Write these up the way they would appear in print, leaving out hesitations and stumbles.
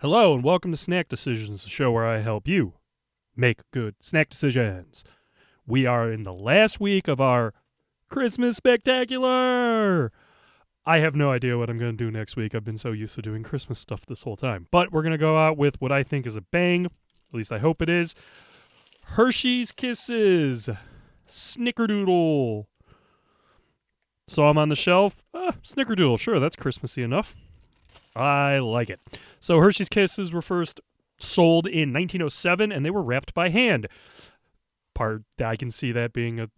Hello and welcome to Snack Decisions, the show where I help you make good snack decisions. We are in the last week of our Christmas Spectacular. I have no idea what I'm going to do next week. I've been so used to doing Christmas stuff this whole time. But we're going to go out with what I think is a bang, at least I hope it is. Hershey's Kisses Snickerdoodle. Saw them on the shelf. Snickerdoodle, sure, that's Christmassy enough. I like it. So Hershey's Kisses were first sold in 1907, and they were wrapped by hand. I can see that being a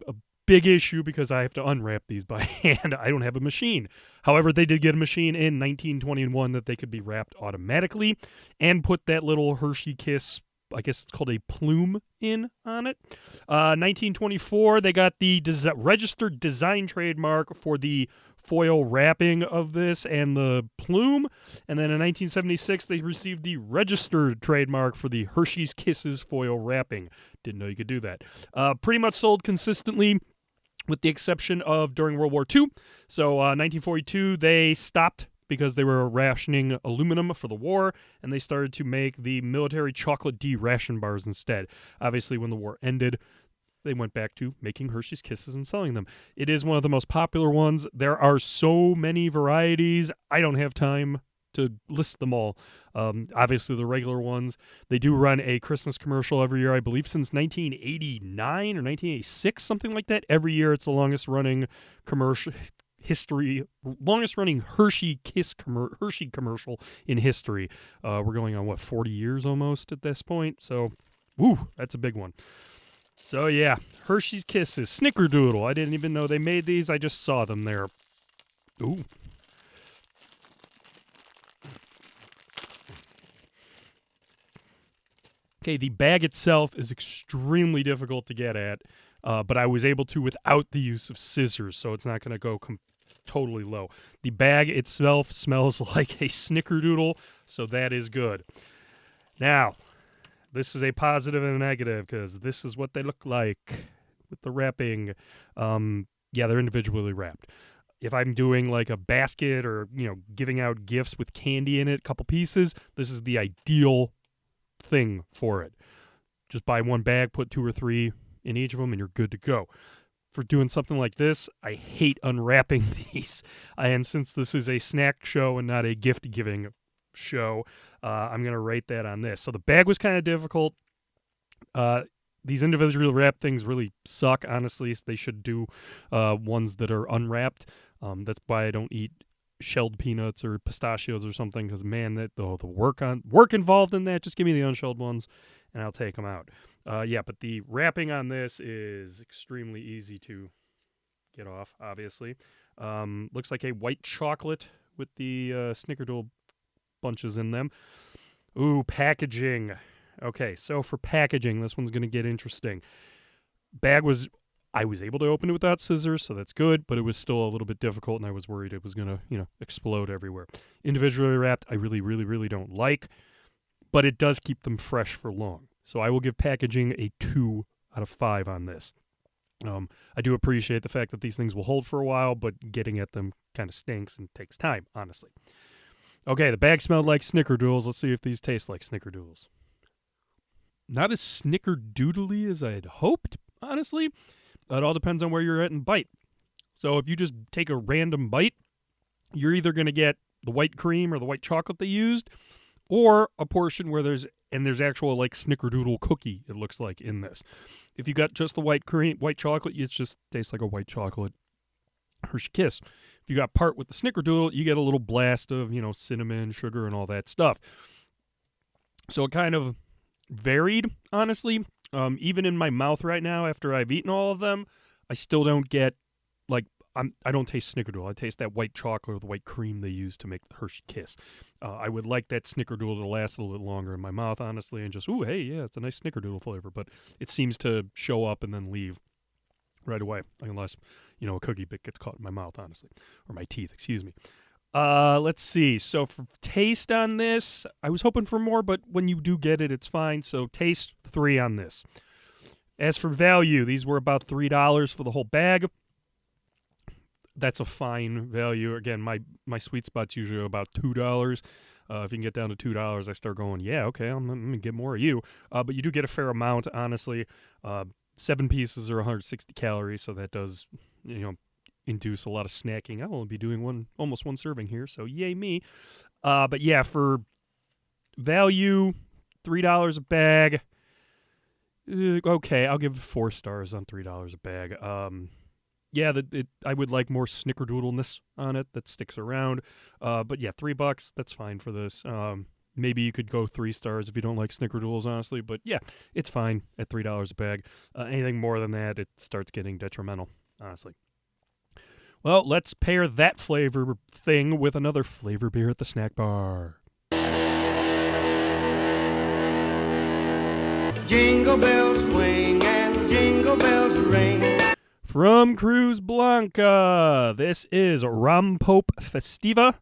big issue because I have to unwrap these by hand. I don't have a machine. However, they did get a machine in 1921 that they could be wrapped automatically and put that little Hershey Kiss, I guess it's called a plume, in on it. 1924, they got the registered design trademark for the foil wrapping of this and the plume. And then in 1976, they received the registered trademark for the Hershey's Kisses foil wrapping. Didn't know you could do that. Pretty much sold consistently, with the exception of during World War II. So 1942, they stopped because they were rationing aluminum for the war, and they started to make the military chocolate D ration bars instead. Obviously, when the war ended, they went back to making Hershey's Kisses and selling them. It is one of the most popular ones. There are so many varieties. I don't have time to list them all. Obviously, the regular ones. They do run a Christmas commercial every year, I believe, since 1989 or 1986, something like that. Every year, it's the longest running commercial longest running Hershey commercial in history. We're going on 40 years almost at this point. So, woo, that's a big one. So yeah, Hershey's Kisses, Snickerdoodle. I didn't even know they made these. I just saw them there. Ooh. Okay, the bag itself is extremely difficult to get at, but I was able to without the use of scissors, so it's not going to go totally low. The bag itself smells like a Snickerdoodle, so that is good. Now, this is a positive and a negative because this is what they look like with the wrapping. Yeah, they're individually wrapped. If I'm doing like a basket or, giving out gifts with candy in it, a couple pieces, this is the ideal thing for it. Just buy one bag, put 2 or 3 in each of them, and you're good to go. For doing something like this, I hate unwrapping these. And since this is a snack show and not a gift-giving show, I'm going to rate that on this. So the bag was kind of difficult. These individually wrapped things really suck, honestly. They should do ones that are unwrapped. That's why I don't eat shelled peanuts or pistachios or something, because, man, the work involved in that, just give me the unshelled ones, and I'll take them out. But the wrapping on this is extremely easy to get off, obviously. Looks like a white chocolate with the Snickerdoodle bunches in them. Ooh, packaging. Okay, so for packaging, this one's going to get interesting. I was able to open it without scissors, so that's good, but it was still a little bit difficult, and I was worried it was going to, explode everywhere. Individually wrapped, I really, really, really don't like, but it does keep them fresh for long. So I will give packaging a 2 out of 5 on this. I do appreciate the fact that these things will hold for a while, but getting at them kind of stinks and takes time, honestly. Okay, the bag smelled like Snickerdoodles. Let's see if these taste like Snickerdoodles. Not as snickerdoodly as I had hoped, honestly. It all depends on where you're at in bite. So if you just take a random bite, you're either going to get the white cream or the white chocolate they used, or a portion where there's actual like Snickerdoodle cookie, it looks like, in this. If you got just the white chocolate, it just tastes like a white chocolate Hershey Kiss. If you got part with the Snickerdoodle, you get a little blast of, cinnamon, sugar, and all that stuff. So it kind of varied, honestly. Even in my mouth right now, after I've eaten all of them, I still don't get, I don't taste Snickerdoodle. I taste that white chocolate or the white cream they use to make the Hershey Kiss. I would like that Snickerdoodle to last a little bit longer in my mouth, honestly, and just, ooh, hey, yeah, it's a nice Snickerdoodle flavor, but it seems to show up and then leave right away, unless, a cookie bit gets caught in my mouth, honestly, or my teeth, excuse me. Let's see. So for taste on this, I was hoping for more, but when you do get it, it's fine. So taste 3 on this. As for value, these were about $3 for the whole bag. That's a fine value. Again, my sweet spot's usually about $2. If you can get down to $2, I start going, yeah, okay, I'm going to get more of you. But you do get a fair amount, honestly. 7 pieces are 160 calories, so that does, induce a lot of snacking. I'll only be doing almost one serving here, so yay me. But yeah, for value, $3 a bag. Okay, I'll give 4 stars on $3 a bag. Yeah, I would like more snickerdoodleness on it that sticks around. But yeah, $3, that's fine for this. Maybe you could go 3 stars if you don't like snickerdoodles, honestly. But yeah, it's fine at $3 a bag. Anything more than that, it starts getting detrimental, honestly. Well, let's pair that flavor thing with another flavor beer at the snack bar. Jingle bells swing and jingle bells ring. From Cruz Blanca, this is Rompope Festiva,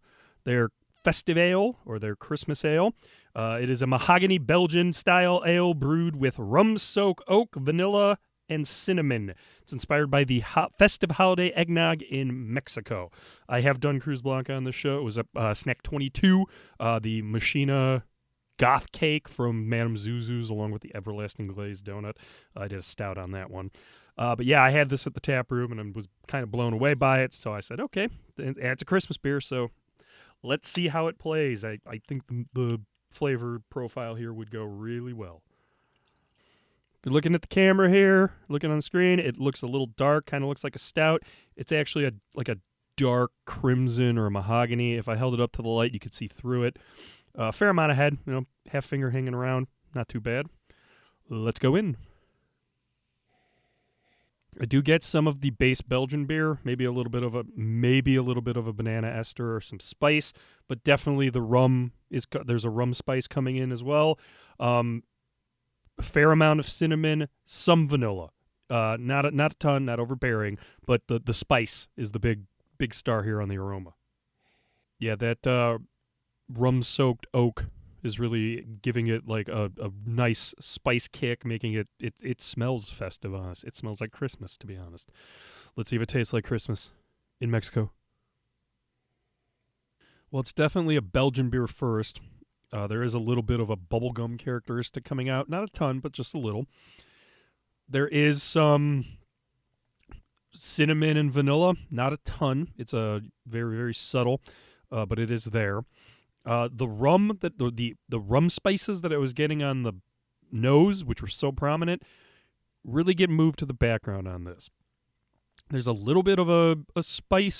their festive ale, or their Christmas ale. It is a mahogany Belgian-style ale brewed with rum-soaked oak, vanilla, and cinnamon. It's inspired by the festive holiday eggnog in Mexico. I have done Cruz Blanca on the show. It was Snack 22, the Machina goth cake from Madame Zuzu's, along with the everlasting glazed donut. I did a stout on that one. But yeah, I had this at the tap room and I was kind of blown away by it. So I said, okay, it's a Christmas beer, so let's see how it plays. I think the flavor profile here would go really well. If you're looking at the camera here, looking on the screen, it looks a little dark, kind of looks like a stout. It's actually like a dark crimson or a mahogany. If I held it up to the light, you could see through it. Fair amount of head, half finger hanging around. Not too bad. Let's go in. I do get some of the base Belgian beer, maybe a little bit of a banana ester or some spice, but definitely the rum there's a rum spice coming in as well. A fair amount of cinnamon, some vanilla. Not a ton, not overbearing, but the spice is the big star here on the aroma. Yeah, that rum-soaked oak is really giving it like a nice spice kick, making it smells festive on us. It smells like Christmas, to be honest. Let's see if it tastes like Christmas in Mexico. Well, it's definitely a Belgian beer first. There is a little bit of a bubblegum characteristic coming out. Not a ton, but just a little. There is some cinnamon and vanilla. Not a ton. It's a very, very subtle, but it is there. The rum the rum spices that I was getting on the nose, which were so prominent, really get moved to the background on this. There's a little bit of a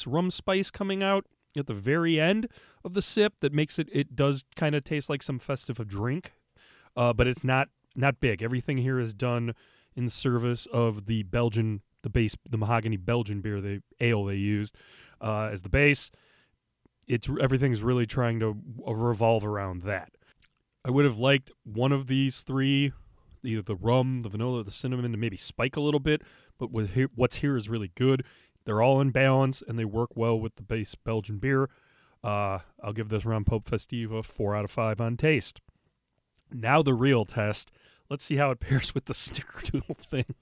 rum spice coming out at the very end of the sip that makes it does kind of taste like some festive drink, but it's not big. Everything here is done in service of the mahogany Belgian beer, the ale they used as the base. Everything's really trying to revolve around that. I would have liked one of these three, either the rum, the vanilla, or the cinnamon, to maybe spike a little bit, but what's here is really good. They're all in balance, and they work well with the base Belgian beer. I'll give this Rompope Festiva 4 out of 5 on taste. Now the real test. Let's see how it pairs with the snickerdoodle thing.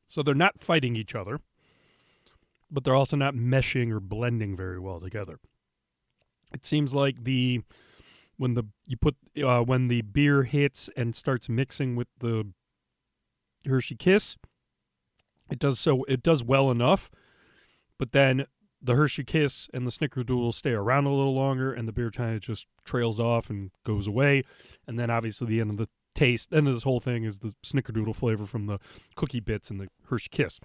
So they're not fighting each other, but they're also not meshing or blending very well together. It seems like when the beer hits and starts mixing with the Hershey Kiss, it does well enough, but then the Hershey Kiss and the Snickerdoodle stay around a little longer, and the beer kind of just trails off and goes away. And then obviously the end of the end of this whole thing is the Snickerdoodle flavor from the cookie bits and the Hershey Kiss.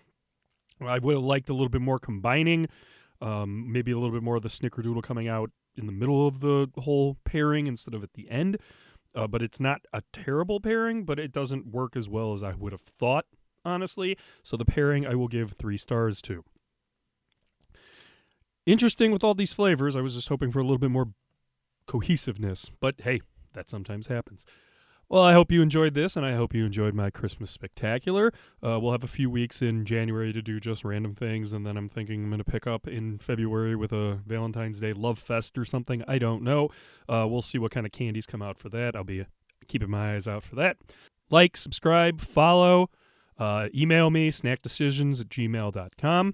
I would have liked a little bit more combining, maybe a little bit more of the Snickerdoodle coming out in the middle of the whole pairing instead of at the end. But it's not a terrible pairing, but it doesn't work as well as I would have thought, honestly. So the pairing I will give 3 stars to. Interesting with all these flavors. I was just hoping for a little bit more cohesiveness, but hey, that sometimes happens. Well, I hope you enjoyed this, and I hope you enjoyed my Christmas Spectacular. We'll have a few weeks in January to do just random things, and then I'm thinking I'm going to pick up in February with a Valentine's Day Love Fest or something. I don't know. We'll see what kind of candies come out for that. I'll be keeping my eyes out for that. Like, subscribe, follow, email me, snackdecisions@gmail.com.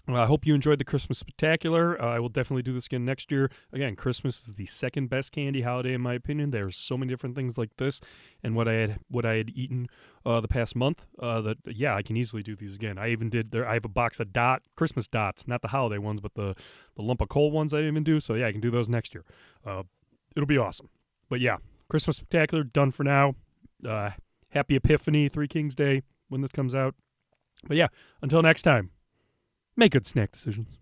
I hope you enjoyed the Christmas Spectacular. I will definitely do this again next year. Again, Christmas is the second best candy holiday in my opinion. There's so many different things like this, and what I had eaten the past month. That yeah, I can easily do these again. I even did there. I have a box of Christmas dots, not the holiday ones, but the lump of coal ones I didn't even do. So yeah, I can do those next year. It'll be awesome. But yeah, Christmas Spectacular done for now. Happy Epiphany, Three Kings Day when this comes out. But yeah, until next time. Make good snack decisions.